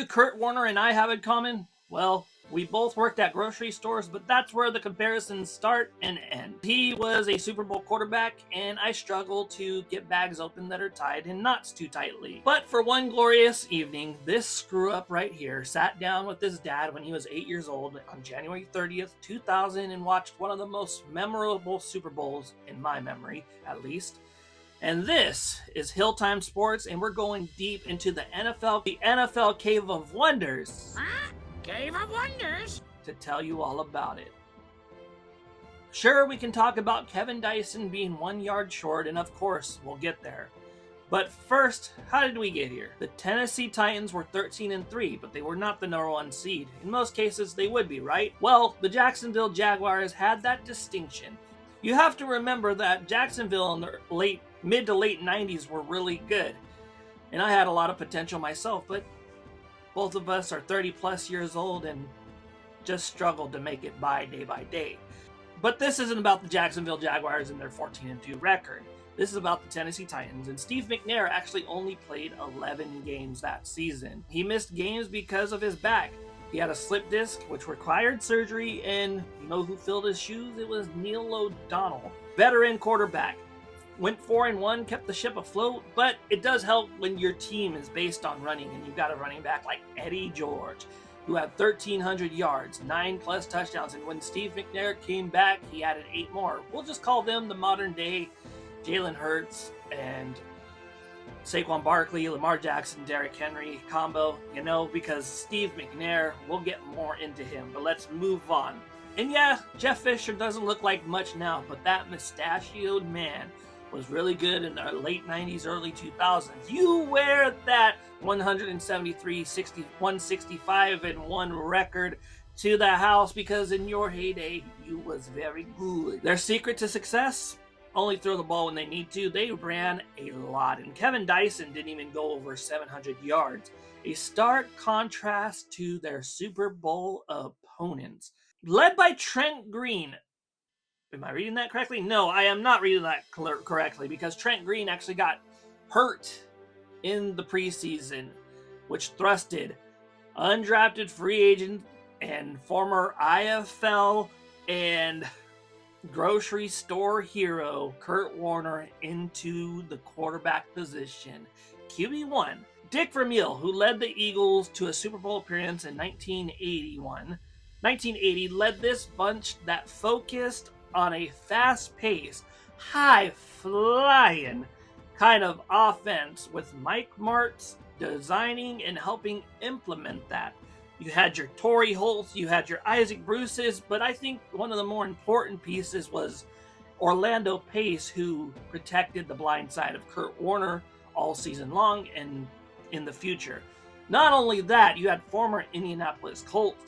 do Kurt Warner and I have in common? Well, we both worked at grocery stores, but that's where the comparisons start and end. He was a Super Bowl quarterback, and I struggle to get bags open that are tied in knots too tightly. But for one glorious evening, this screw up right here sat down with his dad when he was 8 years old on January 30th, 2000, and watched one of the most memorable Super Bowls in my memory, at least. And this is Hilltime Sports, and we're going deep into the NFL Cave of Wonders. Huh? Cave of Wonders? To tell you all about it. Sure, we can talk about Kevin Dyson being 1 yard short, and of course, we'll get there. But first, how did we get here? The Tennessee Titans were 13-3, but they were not the number 1 seed. In most cases, they would be, right? Well, the Jacksonville Jaguars had that distinction. You have to remember that Jacksonville in the mid to late 90s were really good. And I had a lot of potential myself, but both of us are 30 plus years old and just struggled to make it by day. But this isn't about the Jacksonville Jaguars and their 14-2 record. This is about the Tennessee Titans, and Steve McNair actually only played 11 games that season. He missed games because of his back. He had a slip disc, which required surgery, and you know who filled his shoes? It was Neil O'Donnell, veteran quarterback. Went 4-1, kept the ship afloat, but it does help when your team is based on running, and you've got a running back like Eddie George, who had 1,300 yards, 9+ touchdowns, and when Steve McNair came back, he added 8 more. We'll just call them the modern-day Jalen Hurts and Saquon Barkley, Lamar Jackson, Derrick Henry combo, because Steve McNair, we'll get more into him, but let's move on. And yeah, Jeff Fisher doesn't look like much now, but that mustachioed man was really good in the late 90s, early 2000s. You wear that 173, 165, and 1 record to the house because in your heyday, you was very good. Their secret to success? Only throw the ball when they need to. They ran a lot, and Kevin Dyson didn't even go over 700 yards. A stark contrast to their Super Bowl opponents. Led by Trent Green. Am I reading that correctly? No, I am not reading that correctly because Trent Green actually got hurt in the preseason, which thrusted undrafted free agent and former IFL and grocery store hero Kurt Warner into the quarterback position. QB1. Dick Vermeil, who led the Eagles to a Super Bowl appearance in 1980, led this bunch that focused on a fast-paced, high-flying kind of offense with Mike Martz designing and helping implement that. You had your Torrey Holts, you had your Isaac Bruces, but I think one of the more important pieces was Orlando Pace, who protected the blind side of Kurt Warner all season long and in the future. Not only that, you had former Indianapolis Colts,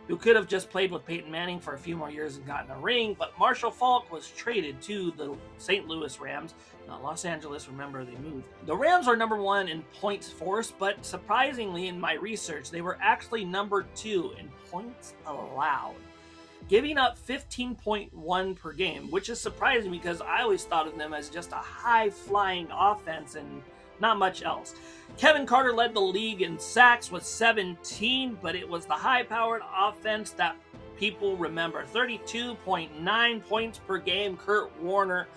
who could have just played with Peyton Manning for a few more years and gotten a ring, but Marshall Faulk was traded to the St. Louis Rams, not Los Angeles, remember they moved. The Rams are number 1 in points forced, but surprisingly in my research, they were actually number 2 in points allowed, giving up 15.1 per game, which is surprising because I always thought of them as just a high-flying offense and not much else. Kevin Carter led the league in sacks with 17, but it was the high-powered offense that people remember. 32.9 points per game. Kurt Warner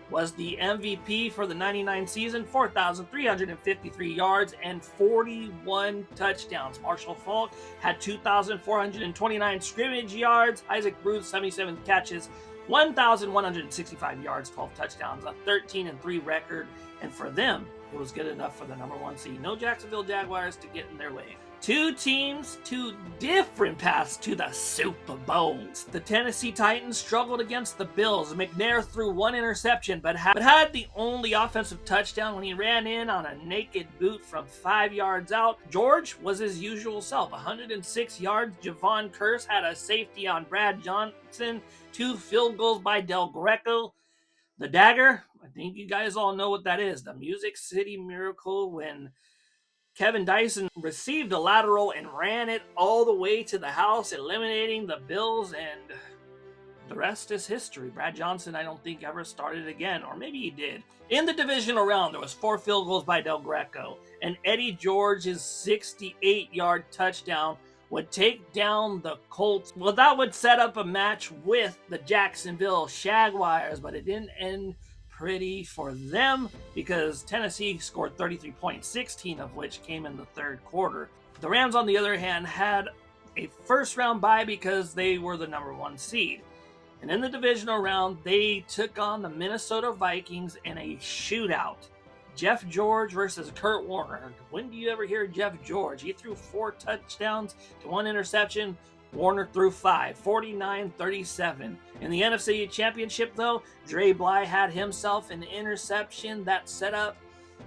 was the MVP for the 99 season, 4,353 yards and 41 touchdowns. Marshall Faulk had 2,429 scrimmage yards. Isaac Bruce, 77 catches, 1,165 yards, 12 touchdowns, a 13-3 record. And for them, it was good enough for the number 1 seed. No Jacksonville Jaguars to get in their way. 2 teams, 2 different paths to the Super Bowls. The Tennessee Titans struggled against the Bills. McNair threw 1 interception, but had the only offensive touchdown when he ran in on a naked boot from 5 yards out. George was his usual self, 106 yards. Javon Curse had a safety on Brad Johnson. 2 field goals by Del Greco. The dagger, I think you guys all know what that is. The Music City Miracle when Kevin Dyson received a lateral and ran it all the way to the house, eliminating the Bills, and the rest is history. Brad Johnson, I don't think, ever started again, or maybe he did. In the divisional round, there was 4 field goals by Del Greco, and Eddie George's 68-yard touchdown would take down the Colts. Well, that would set up a match with the Jacksonville Jaguars, but it didn't end pretty for them because Tennessee scored 33 points, 16 of which came in the third quarter. The Rams, on the other hand, had a first-round bye because they were the number 1 seed. And in the divisional round, they took on the Minnesota Vikings in a shootout. Jeff George versus Kurt Warner. When do you ever hear Jeff George? He threw 4 touchdowns to 1 interception. Warner threw 5, 49-37. In the NFC Championship, though, Dre Bly had himself an interception that set up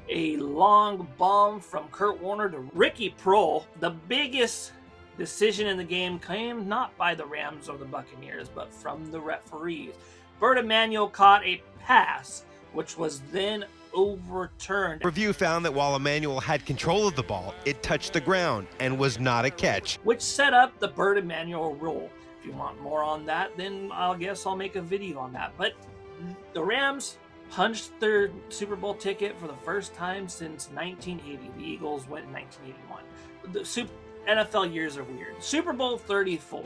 a long bomb from Kurt Warner to Ricky Proehl. The biggest decision in the game came not by the Rams or the Buccaneers, but from the referees. Bert Emanuel caught a pass, which was then overturned. Review found that while Emanuel had control of the ball, it touched the ground and was not a catch, which set up the Bert Emanuel rule. If you want more on that, then I guess I'll make a video on that. But the Rams punched their Super Bowl ticket for the first time since 1980. The Eagles went in 1981. The NFL years are weird. Super Bowl 34.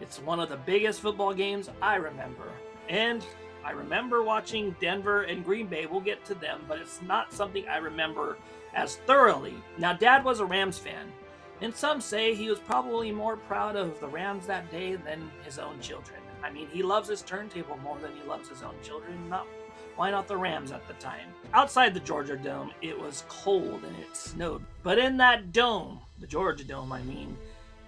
It's one of the biggest football games I remember. And I remember watching Denver and Green Bay. We'll get to them, but it's not something I remember as thoroughly. Now, Dad was a Rams fan, and some say he was probably more proud of the Rams that day than his own children. I mean, he loves his turntable more than he loves his own children. Why not the Rams at the time? Outside the Georgia Dome, it was cold and it snowed. But in that dome, the Georgia Dome, I mean,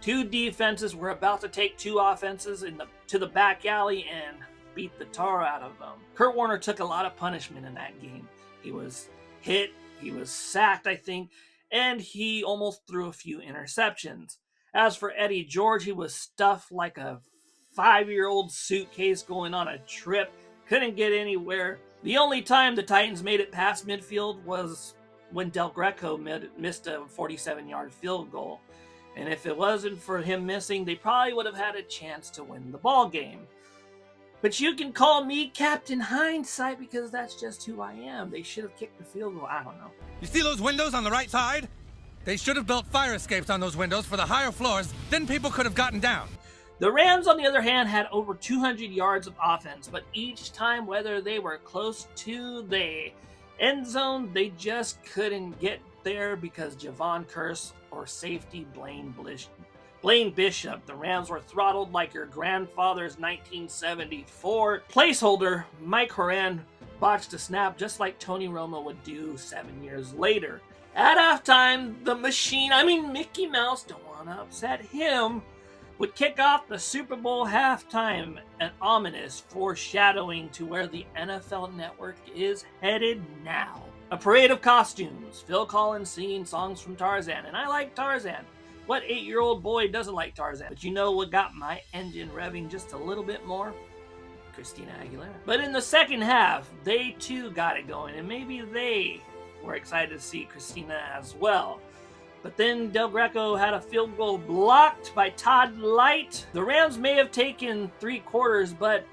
2 defenses were about to take 2 offenses to the back alley and beat the tar out of them. Kurt Warner took a lot of punishment in that game. He was hit, he was sacked, I think, and he almost threw a few interceptions. As for Eddie George, he was stuffed like a 5-year-old suitcase going on a trip, couldn't get anywhere. The only time the Titans made it past midfield was when Del Greco missed a 47-yard field goal. And if it wasn't for him missing, they probably would have had a chance to win the ball game. But you can call me Captain Hindsight because that's just who I am. They should have kicked the field goal. I don't know. You see those windows on the right side? They should have built fire escapes on those windows for the higher floors. Then people could have gotten down. The Rams, on the other hand, had over 200 yards of offense, but each time, whether they were close to the end zone, they just couldn't get there because Javon Curse or safety Blaine Bishop. The Rams were throttled like your grandfather's 1974 placeholder. Mike Horan botched a snap just like Tony Romo would do 7 years later. At halftime, the machine, Mickey Mouse, don't want to upset him, would kick off the Super Bowl halftime, an ominous foreshadowing to where the NFL Network is headed now. A parade of costumes, Phil Collins singing songs from Tarzan, and I like Tarzan. What 8-year-old boy doesn't like Tarzan? But you know what got my engine revving just a little bit more? Christina Aguilera. But in the second half, they too got it going, and maybe they were excited to see Christina as well. But then Del Greco had a field goal blocked by Todd Light. The Rams may have taken 3 quarters, but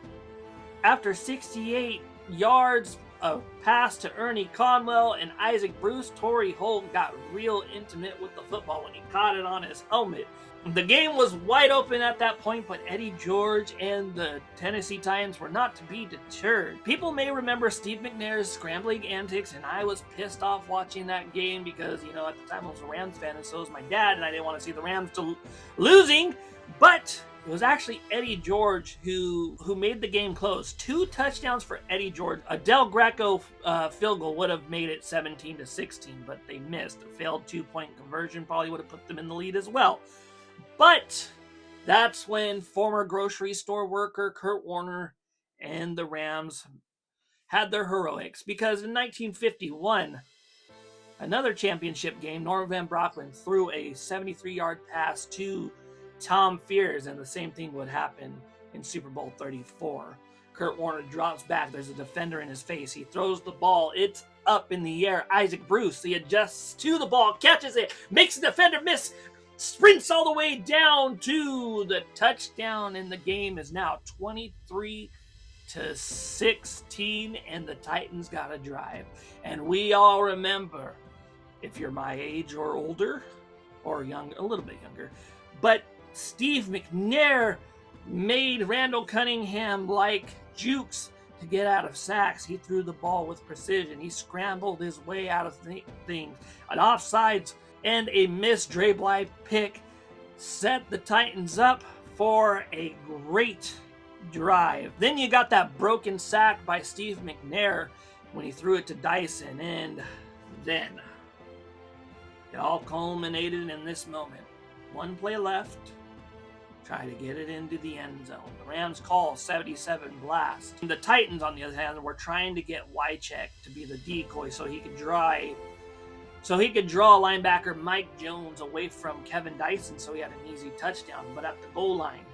after 68 yards of pass to Ernie Conwell and Isaac Bruce, Torrey Holt got real intimate with the football when he caught it on his helmet. The game was wide open at that point, but Eddie George and the Tennessee Titans were not to be deterred. People may remember Steve McNair's scrambling antics, and I was pissed off watching that game because, at the time I was a Rams fan, and so was my dad, and I didn't want to see the Rams losing. But it was actually Eddie George who made the game close. 2 touchdowns for Eddie George. A Del Greco field goal would have made it 17-16, but they missed. A failed 2-point conversion probably would have put them in the lead as well. But that's when former grocery store worker Kurt Warner and the Rams had their heroics. Because in 1951, another championship game, Norm Van Brocklin threw a 73-yard pass to Tom Fears, and the same thing would happen in Super Bowl 34. Kurt Warner drops back. There's a defender in his face. He throws the ball. It's up in the air. Isaac Bruce, he adjusts to the ball, catches it, makes the defender miss, sprints all the way down to the touchdown, and the game is now 23-16, and the Titans got a drive. And we all remember, if you're my age or older, or young, a little bit younger, but Steve McNair made Randall Cunningham like Jukes to get out of sacks. He threw the ball with precision. He scrambled his way out of things. An offsides and a missed Dre Bly pick set the Titans up for a great drive. Then you got that broken sack by Steve McNair when he threw it to Dyson, and then it all culminated in this moment. One play left. Try to get it into the end zone. The Rams call 77 blast. And the Titans, on the other hand, were trying to get Wycheck to be the decoy so he could draw linebacker Mike Jones away from Kevin Dyson so he had an easy touchdown. But at the goal line,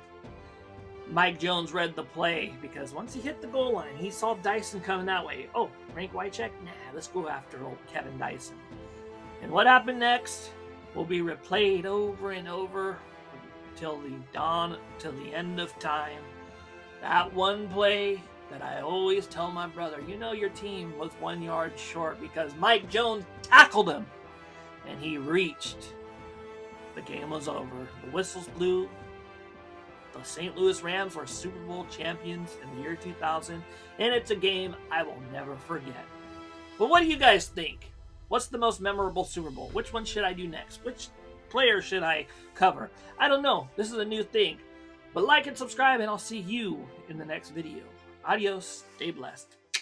Mike Jones read the play because once he hit the goal line, he saw Dyson coming that way. Oh, Frank Wycheck? Nah, let's go after old Kevin Dyson. And what happened next will be replayed over and over till the end of time. That one play that I always tell my brother, you know your team was 1 yard short because Mike Jones tackled him and he reached. The game was over. The whistles blew. The St. Louis Rams were Super Bowl champions in the year 2000, and it's a game I will never forget. But what do you guys think? What's the most memorable Super Bowl? Which one should I do next? Which player should I cover? I don't know. This is a new thing. But like and subscribe, and I'll see you in the next video. Adios. Stay blessed.